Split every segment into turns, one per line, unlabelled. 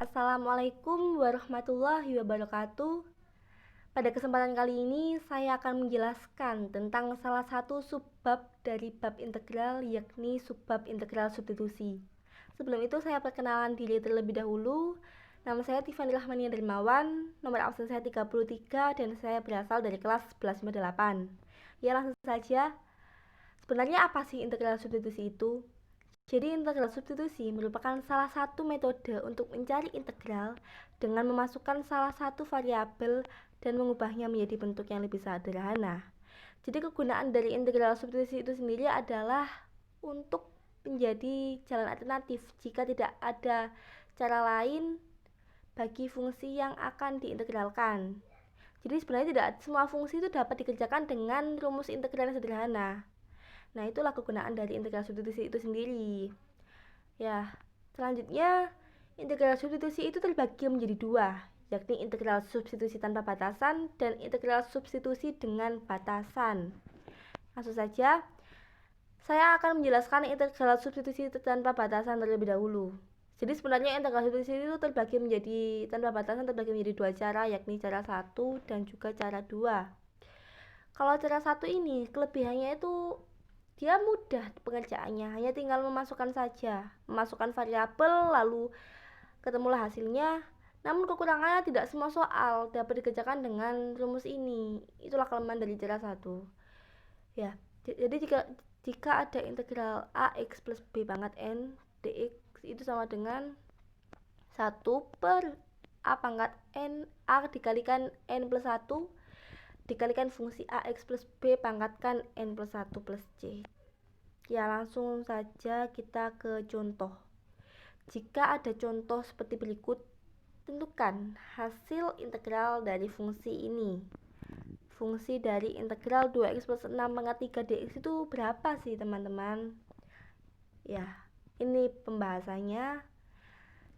Assalamualaikum warahmatullahi wabarakatuh. Pada kesempatan kali ini saya akan menjelaskan tentang salah satu subbab dari bab integral, yakni subbab integral substitusi. Sebelum itu saya perkenalan diri terlebih dahulu. Nama saya Tiffany Rahmania Dermawan, nomor absen saya 33 dan saya berasal dari kelas 1158. Ya, langsung saja. Sebenarnya apa sih integral substitusi itu? Jadi integral substitusi merupakan salah satu metode untuk mencari integral dengan memasukkan salah satu variabel dan mengubahnya menjadi bentuk yang lebih sederhana. Jadi kegunaan dari integral substitusi itu sendiri adalah untuk menjadi jalan alternatif jika tidak ada cara lain bagi fungsi yang akan diintegralkan. Jadi sebenarnya tidak semua fungsi itu dapat dikerjakan dengan rumus integral yang sederhana. Nah, itulah kegunaan dari integral substitusi itu sendiri. Ya, selanjutnya integral substitusi itu terbagi menjadi dua, yakni integral substitusi tanpa batasan dan integral substitusi dengan batasan. Langsung saja, saya akan menjelaskan integral substitusi tanpa batasan terlebih dahulu. Jadi sebenarnya integral substitusi itu terbagi menjadi tanpa batasan terbagi menjadi dua cara, yakni cara 1 dan juga cara 2. Kalau cara 1 ini kelebihannya itu dia mudah pengerjaannya, hanya tinggal memasukkan variabel lalu ketemulah hasilnya. Namun kekurangannya tidak semua soal dapat dikerjakan dengan rumus ini. Itulah kelemahan dari cara 1. Ya, jadi jika ada integral ax plus b pangkat n dx itu sama dengan 1 per a pangkat n a dikalikan n plus 1 dikalikan fungsi ax plus b pangkatkan n plus 1 plus c. Ya, langsung saja kita ke contoh. Jika ada contoh seperti berikut, tentukan hasil integral dari fungsi ini. Fungsi dari integral 2x plus 6 pangkat 3 dx itu berapa sih teman-teman? Ya, ini pembahasannya.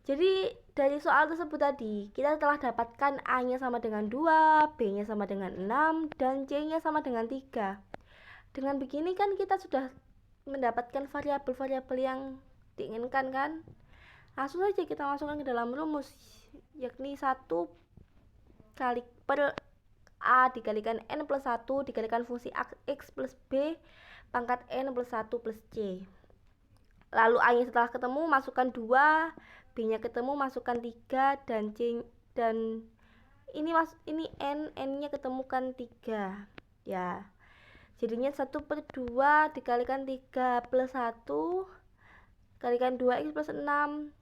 Jadi dari soal tersebut tadi kita telah dapatkan A-nya sama dengan 2, B-nya sama dengan 6, dan C-nya sama dengan 3. Dengan begini kan kita sudah mendapatkan variabel-variabel yang diinginkan kan? Langsung saja kita masukkan ke dalam rumus, yakni 1 kali per A dikalikan N plus 1 dikalikan fungsi X plus B pangkat N plus 1 plus C. Lalu A-nya setelah ketemu masukkan 2, B-nya ketemu masukkan 3, dan C dan ini N-nya ketemukan 3. Ya. Jadinya 1 per 2 dikalikan 3 plus 1 kalikan 2x plus 6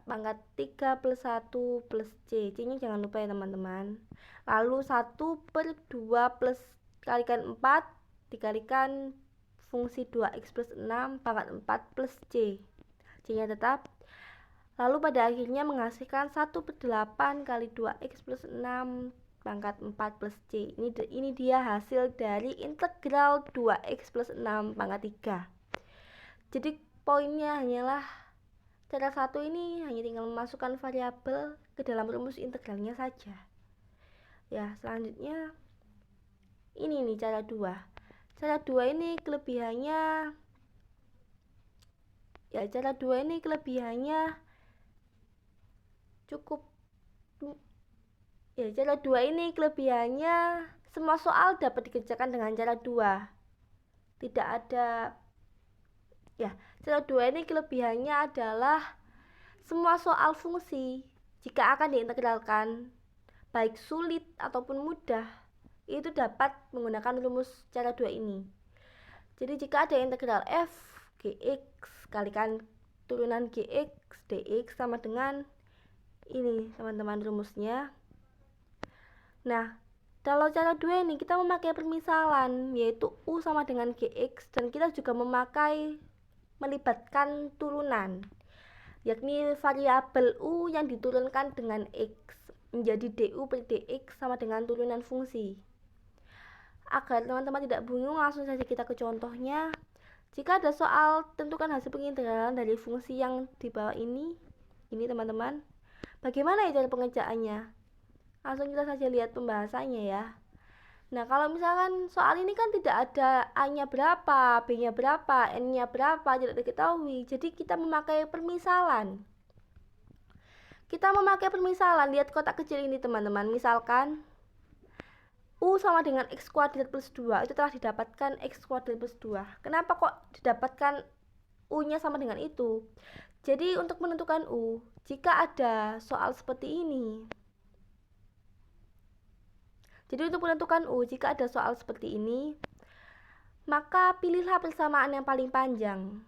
pangkat 3 plus 1 plus C. C-nya jangan lupa ya teman-teman. Lalu 1 per 2 plus kalikan 4 dikalikan fungsi 2x plus 6 pangkat 4 plus C. C-nya tetap. Lalu pada akhirnya menghasilkan 1 per 8 kali 2x plus 6 pangkat 4 plus C. Ini dia hasil dari integral 2x plus 6 pangkat 3. Jadi poinnya hanyalah cara 1 ini hanya tinggal memasukkan variabel ke dalam rumus integralnya saja. Ya, selanjutnya ini nih cara 2. Cara 2 ini kelebihannya cukup. Ya, cara 2 ini kelebihannya semua soal dapat dikerjakan dengan cara 2. Tidak ada. Ya, cara 2 ini kelebihannya adalah semua soal fungsi jika akan diintegralkan, baik sulit ataupun mudah, itu dapat menggunakan rumus cara 2 ini. Jadi jika ada integral f gx kalikan turunan gx dx sama dengan ini teman-teman rumusnya. Nah, kalau cara 2 ini kita memakai permisalan, yaitu U sama dengan GX, dan kita juga melibatkan turunan, yakni variabel U yang diturunkan dengan X menjadi DU per DX sama dengan turunan fungsi. Agar teman-teman tidak bingung, langsung saja kita ke contohnya. Jika ada soal, tentukan hasil pengintegralan dari fungsi yang di bawah ini teman-teman. Bagaimana ya cara pengerjaannya? Langsung kita saja lihat pembahasannya ya. Nah, kalau misalkan soal ini kan tidak ada A-nya berapa, B-nya berapa, N-nya berapa, tidak diketahui. Jadi kita memakai permisalan. Kita memakai permisalan, lihat kotak kecil ini teman-teman. Misalkan U sama dengan X kuadrat plus 2, itu telah didapatkan X kuadrat plus 2. Kenapa kok didapatkan U-nya sama dengan itu? Jadi untuk menentukan U, jika ada soal seperti ini. Jadi untuk menentukan U, jika ada soal seperti ini, maka pilihlah persamaan yang paling panjang.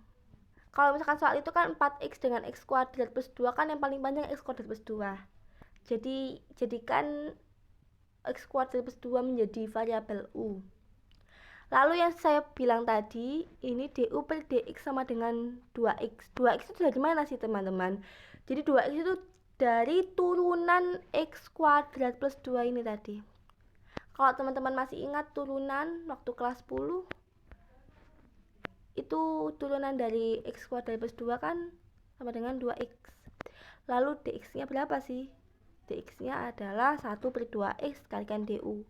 Kalau misalkan soal itu kan 4x dengan x kuadrat plus 2, kan yang paling panjang x kuadrat plus 2. Jadi jadikan x kuadrat plus 2 menjadi variabel U. Lalu yang saya bilang tadi, ini du per dx sama dengan 2x. 2x itu dari mana sih teman-teman? Jadi 2x itu dari turunan x kuadrat plus 2 ini tadi. Kalau teman-teman masih ingat turunan waktu kelas 10, itu turunan dari x kuadrat plus 2 kan sama dengan 2x. Lalu dx nya berapa sih? Dx nya adalah 1 per 2x kalikan du.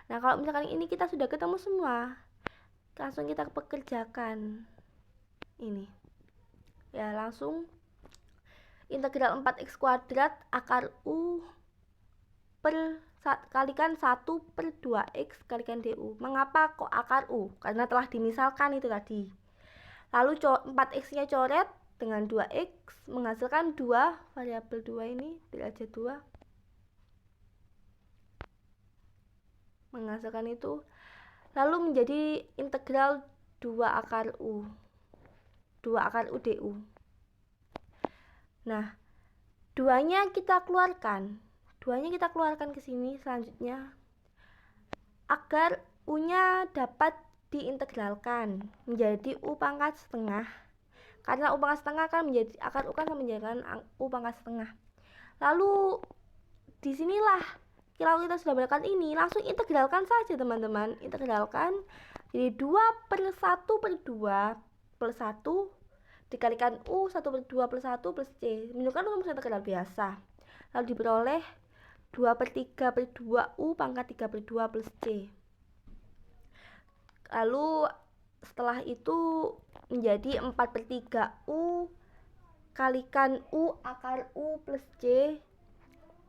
Nah kalau misalkan ini kita sudah ketemu semua, langsung kita pekerjakan ini ya, langsung integral 4x kuadrat akar u per kalikan 1 per 2x kalikan du. Mengapa kok akar u? Karena telah dimisalkan itu tadi. Lalu 4x nya coret dengan 2x, menghasilkan 2, variabel 2 ini derajat 2, menghasilkan itu. Lalu menjadi integral 2 akar u, 2 akar u du. Nah 2-nya kita keluarkan, 2-nya kita keluarkan ke sini selanjutnya, agar u-nya dapat diintegralkan menjadi u pangkat setengah. Karena u pangkat setengah kan menjadi akar u kan sama menjadikan u pangkat setengah. Lalu disinilah kalau kita sudah melakukan ini, langsung integralkan saja teman-teman. Integralkan jadi 2 per 1 per 2 plus 1 dikalikan u 1 per 2 plus 1 plus c, menunjukkan rumus integral biasa. Lalu diperoleh 2 per 3 per 2 u pangkat 3 per 2 plus c. Lalu setelah itu menjadi 4 per 3 u kalikan u akar u plus c.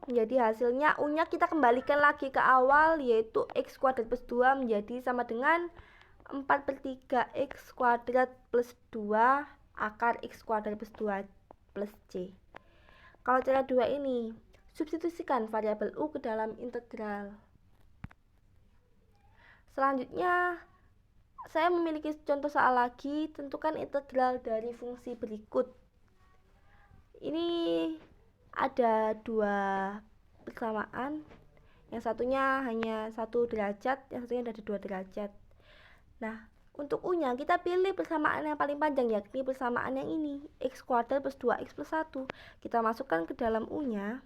Menjadi hasilnya u-nya kita kembalikan lagi ke awal, yaitu x kuadrat plus 2 menjadi sama dengan 4 per 3 x kuadrat plus 2 akar x kuadrat plus 2 plus c. Kalau cara 2 ini, substitusikan variabel u ke dalam integral. Selanjutnya saya memiliki contoh soal lagi. Tentukan integral dari fungsi berikut. Ini ada 2 persamaan, yang satunya hanya 1 derajat, yang satunya ada 2 derajat. Nah untuk u-nya kita pilih persamaan yang paling panjang, yakni persamaan yang ini, x kuadrat plus 2x plus 1. Kita masukkan ke dalam u-nya.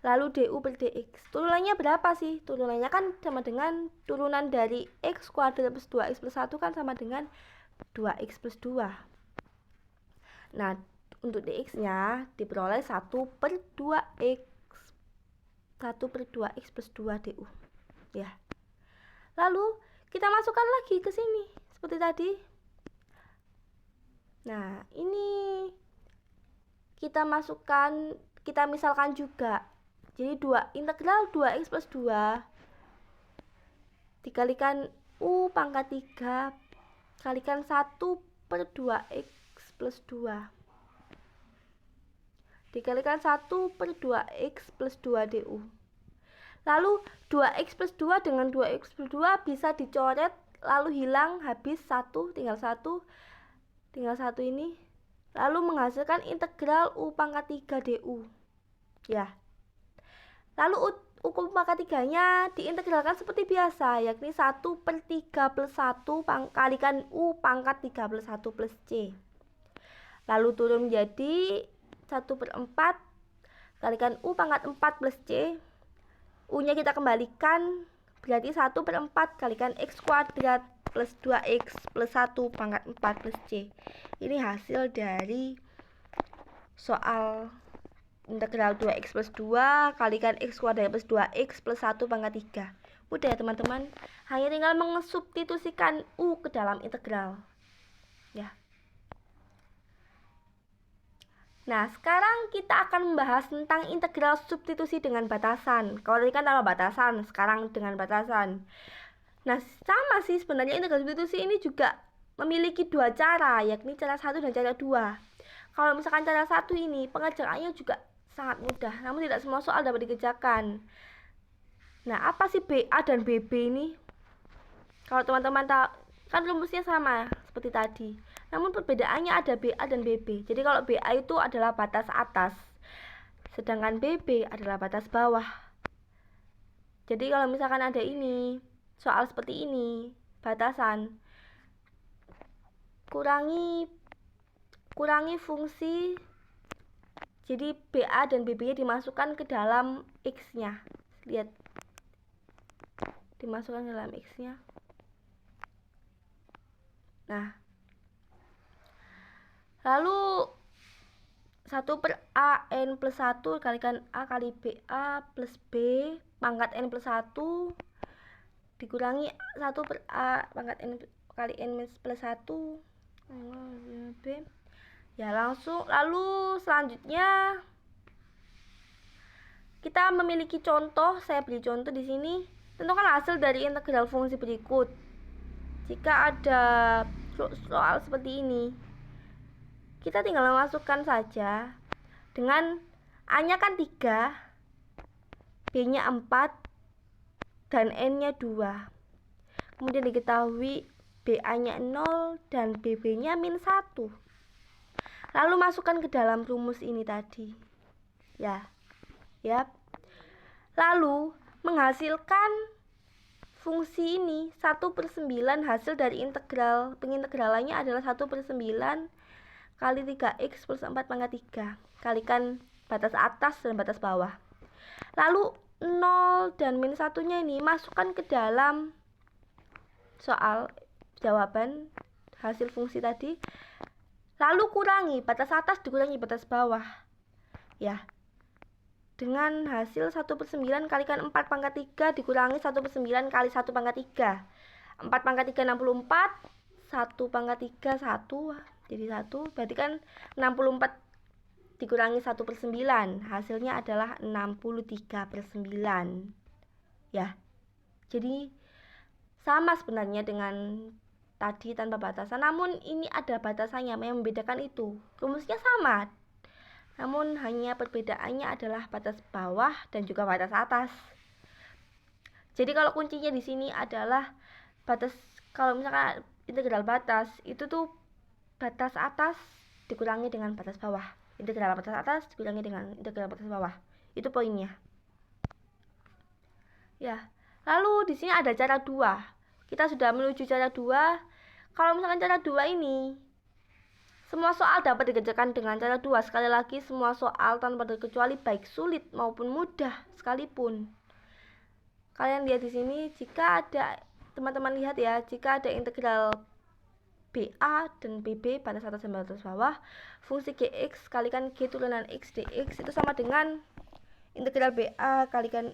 Lalu du per dx, turunannya berapa sih? Turunannya kan sama dengan turunan dari x kuadrat plus 2x plus 1 kan sama dengan 2x plus 2. Nah untuk dx nya diperoleh 1 per 2x, 1 per 2x plus 2 du ya. Lalu kita masukkan lagi ke sini seperti tadi. Nah ini kita masukkan, kita misalkan juga. Jadi integral 2x plus 2 dikalikan u pangkat 3 kalikan 1 per 2x plus 2 dikalikan 1 per 2x plus 2 du. Lalu 2x plus 2 dengan 2x plus 2 bisa dicoret, lalu hilang, habis 1, tinggal 1 ini. Lalu menghasilkan integral u pangkat 3 du ya. Lalu u pangkat 3 nya diintegralkan seperti biasa, yakni 1 per 3 plus 1 kalikan u pangkat 3 plus 1 plus c. Lalu turun menjadi 1 per 4 kalikan u pangkat 4 plus c. U nya kita kembalikan, berarti 1 per 4 kalikan x kuadrat plus 2x plus 1 pangkat 4 plus c. Ini hasil dari soal integral 2x plus 2 kalikan x kuadrat plus 2x plus 1 pangkat 3. Mudah ya teman-teman, hanya tinggal mensubstitusikan u ke dalam integral ya. Nah, sekarang kita akan membahas tentang integral substitusi dengan batasan. Kalau tadi kan tanpa batasan, sekarang dengan batasan. Nah, sama sih sebenarnya integral substitusi ini juga memiliki dua cara, yakni cara 1 dan cara 2. Kalau misalkan cara 1 ini, pengerjaannya juga sangat mudah, namun tidak semua soal dapat dikerjakan. Nah, apa sih BA dan BB ini? Kalau teman-teman tahu, kan rumusnya sama seperti tadi. Namun perbedaannya ada BA dan BB. Jadi kalau BA itu adalah batas atas, sedangkan BB adalah batas bawah. Jadi kalau misalkan ada ini, soal seperti ini, batasan, kurangi fungsi. Jadi BA dan BB nya dimasukkan ke dalam X-nya. Lihat. Dimasukkan ke dalam X-nya. Nah, lalu 1/A N plus 1 kalikan A kali BA plus B pangkat N plus 1 dikurangi 1/A pangkat N kali N plus 1 B. Ya, lalu selanjutnya kita memiliki contoh. Saya beri contoh di sini. Tentukan hasil dari integral fungsi berikut. Jika ada soal seperti ini, kita tinggal memasukkan saja dengan A-nya kan 3, B-nya 4, dan N-nya 2. Kemudian diketahui BA-nya 0 dan BB-nya min 1. Lalu masukkan ke dalam rumus ini tadi. Ya. Lalu menghasilkan fungsi ini 1/9 hasil dari integral. Pengintegralannya adalah 1/9 kali 3x plus 4 pangkat 3 kalikan batas atas dan batas bawah. Lalu 0 dan min 1 nya ini masukkan ke dalam soal jawaban hasil fungsi tadi. Lalu kurangi batas atas dikurangi batas bawah. Ya. Dengan hasil 1/9 kalikan 4 pangkat 3 dikurangi 1/9 kali 1 pangkat 3. 4 pangkat 3 64, 1 pangkat 3 1, jadi 1. Berarti kan 64 dikurangi 1/9, hasilnya adalah 63/9. Ya. Jadi sama sebenarnya dengan tadi tanpa batasan, namun ini ada batasannya yang membedakan itu. Rumusnya sama, namun hanya perbedaannya adalah batas bawah dan juga batas atas. Jadi kalau kuncinya di sini adalah batas, kalau misalkan integral batas itu tuh batas atas dikurangi dengan batas bawah. Integral batas atas dikurangi dengan integral batas bawah. Itu poinnya. Ya. Lalu di sini ada cara 2. Kita sudah menuju cara 2. Kalau misalkan cara 2 ini semua soal dapat dikerjakan dengan cara 2. Sekali lagi, semua soal tanpa terkecuali baik sulit maupun mudah sekalipun. Kalian lihat di sini, jika ada, teman-teman lihat ya, jika ada integral BA dan BB batas atas dan batas bawah, fungsi GX kalikan G turunan X dx itu sama dengan integral BA kalikan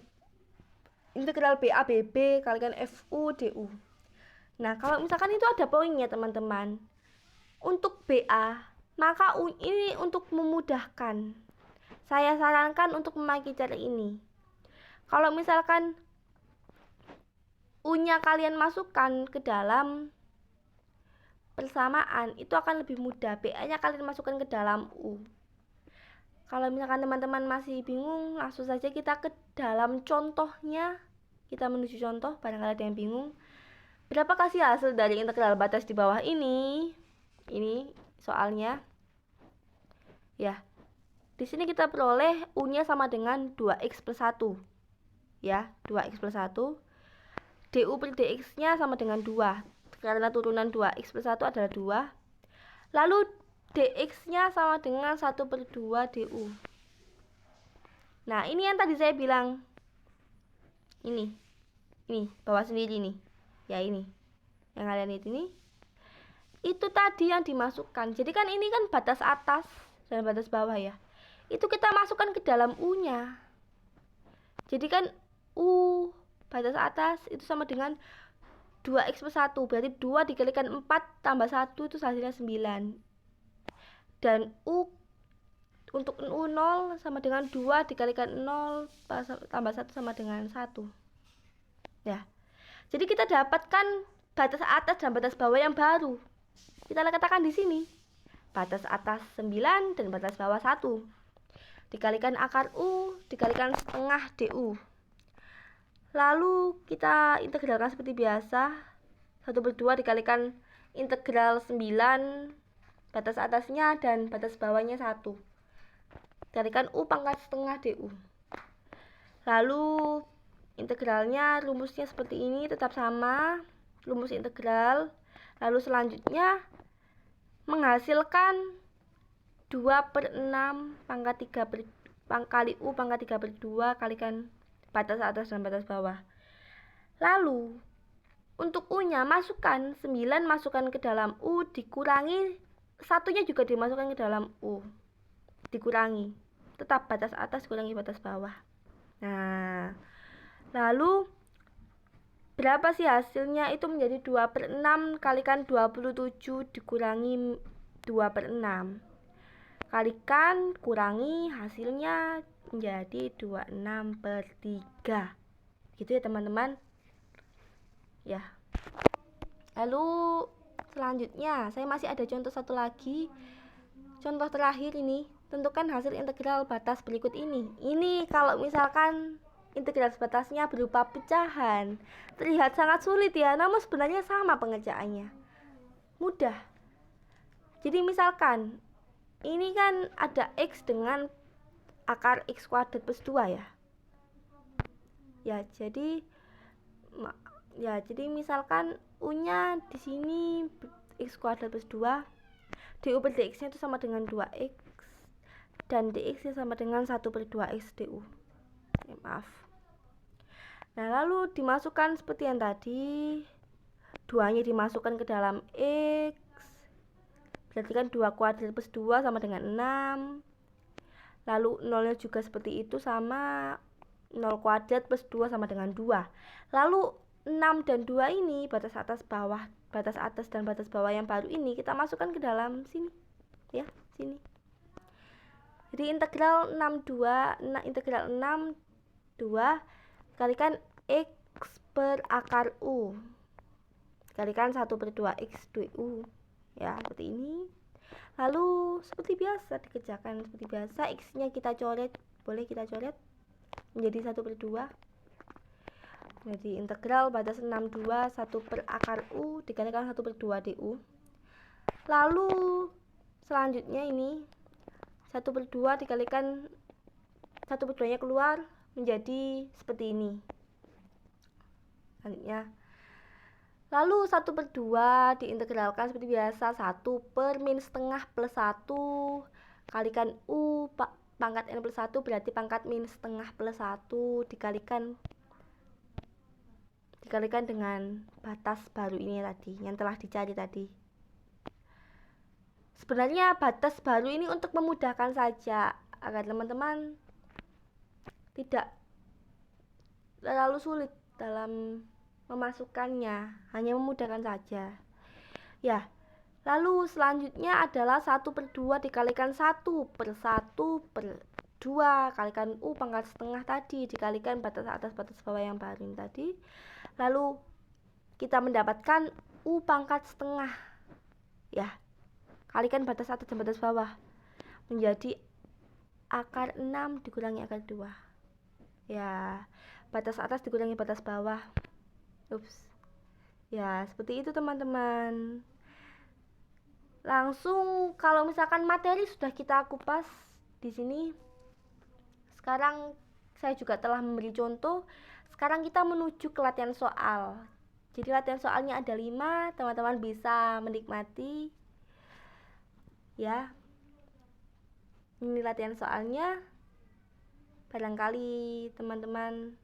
integral BA BB kalikan FU DU. Nah, kalau misalkan itu ada poinnya teman-teman. Untuk BA, maka ini untuk memudahkan. Saya sarankan untuk memakai cara ini. Kalau misalkan U-nya kalian masukkan ke dalam persamaan, itu akan lebih mudah. BA-nya kalian masukkan ke dalam U. Kalau misalkan teman-teman masih bingung, langsung saja kita ke dalam contohnya. Kita menuju contoh, barangkali ada yang bingung. Berapakah sih hasil dari integral batas di bawah ini? Ini soalnya. Ya. Di sini kita peroleh U-nya sama dengan 2x plus 1. Ya, 2x plus 1. DU per dx-nya sama dengan 2. Karena turunan 2x plus 1 adalah 2. Lalu dx-nya sama dengan 1/2 du. Nah, ini yang tadi saya bilang. Ini bawah sendiri nih. Ya, ini. Yang kalian lihat ini. Itu tadi yang dimasukkan. Jadi kan ini kan batas atas dan batas bawah ya. Itu kita masukkan ke dalam U-nya. Jadi kan U batas atas itu sama dengan 2x plus 1. Berarti 2 dikalikan 4 tambah 1 itu hasilnya 9. Dan U untuk U 0 sama dengan 2 dikalikan 0 tambah 1 sama dengan 1. Ya. Jadi kita dapatkan batas atas dan batas bawah yang baru. Kita katakan di sini. Batas atas 9 dan batas bawah 1. Dikalikan akar U dikalikan setengah DU. Lalu kita integralkan seperti biasa. 1/2 dikalikan integral 9 batas atasnya dan batas bawahnya 1. Dikalikan U pangkat setengah DU. Lalu integralnya rumusnya seperti ini, tetap sama rumus integral. Lalu selanjutnya menghasilkan 2/6 pangkat 3 kali U pangkat 3/2 kalikan batas atas dan batas bawah. Lalu untuk U nya masukkan 9 masukkan ke dalam U dikurangi satunya juga dimasukkan ke dalam U dikurangi, tetap batas atas kurangi batas bawah. Nah, lalu berapa sih hasilnya? Itu menjadi 2/6 kalikan 27 dikurangi 2/6 kalikan kurangi hasilnya menjadi 26/3. Gitu ya teman-teman ya. Lalu selanjutnya saya masih ada contoh satu lagi. Contoh terakhir ini, tentukan hasil integral batas berikut ini. Ini kalau misalkan integral batasnya berupa pecahan, terlihat sangat sulit ya, namun sebenarnya sama pengerjaannya. Mudah. Jadi misalkan ini kan ada X dengan akar X kuadrat plus 2 ya. Jadi misalkan U-nya di sini X kuadrat plus 2, DU per DX-nya itu sama dengan 2X dan DX-nya sama dengan 1/2X DU. Maaf. Nah, lalu dimasukkan seperti yang tadi. 2-nya dimasukkan ke dalam X. Berarti kan 2 kuadrat plus 2 sama dengan 6. Lalu 0-nya juga seperti itu, sama 0 kuadrat plus 2 sama dengan 2. Lalu 6 dan 2 ini batas atas dan batas bawah yang baru ini kita masukkan ke dalam sini ya, sini. Jadi integral 6 kalikan X per akar U kalikan 1/2X DU ya, seperti ini. Lalu seperti biasa dikerjakan seperti biasa, X-nya kita coret, boleh kita coret menjadi 1/2. Jadi integral batas 62 1 per akar U dikalikan 1/2 DU. Lalu selanjutnya ini 1/2 dikalikan 1/2 nya keluar menjadi seperti ini. Selanjutnya lalu 1/2 diintegralkan seperti biasa, 1 per min setengah plus 1 kalikan U pangkat N plus 1 berarti pangkat min setengah plus 1 dikalikan dengan batas baru ini tadi, yang telah dicari tadi. Sebenarnya batas baru ini untuk memudahkan saja, agar teman-teman tidak terlalu sulit dalam memasukkannya, hanya memudahkan saja ya. Lalu selanjutnya adalah 1/2 dikalikan 1/1/2 kalikan U pangkat setengah tadi dikalikan batas atas batas bawah yang baru ini tadi. Lalu kita mendapatkan U pangkat setengah ya, kalikan batas atas dan batas bawah menjadi akar 6 dikurangi akar 2 ya, batas atas dikurangi batas bawah. Ya, seperti itu teman-teman. Langsung kalau misalkan materi sudah kita kupas di sini. Sekarang saya juga telah memberi contoh. Sekarang kita menuju ke latihan soal. Jadi latihan soalnya ada 5, teman-teman bisa menikmati ya. Ini latihan soalnya. Barangkali teman-teman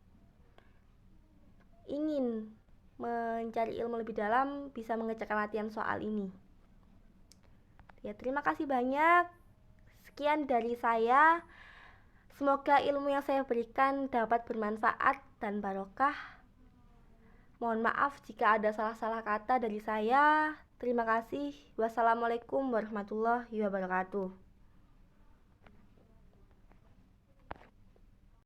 ingin mencari ilmu lebih dalam, bisa mengerjakan latihan soal ini. Ya, terima kasih banyak. Sekian dari saya. Semoga ilmu yang saya berikan dapat bermanfaat dan barokah. Mohon maaf jika ada salah-salah kata dari saya. Terima kasih. Wassalamualaikum warahmatullahi wabarakatuh.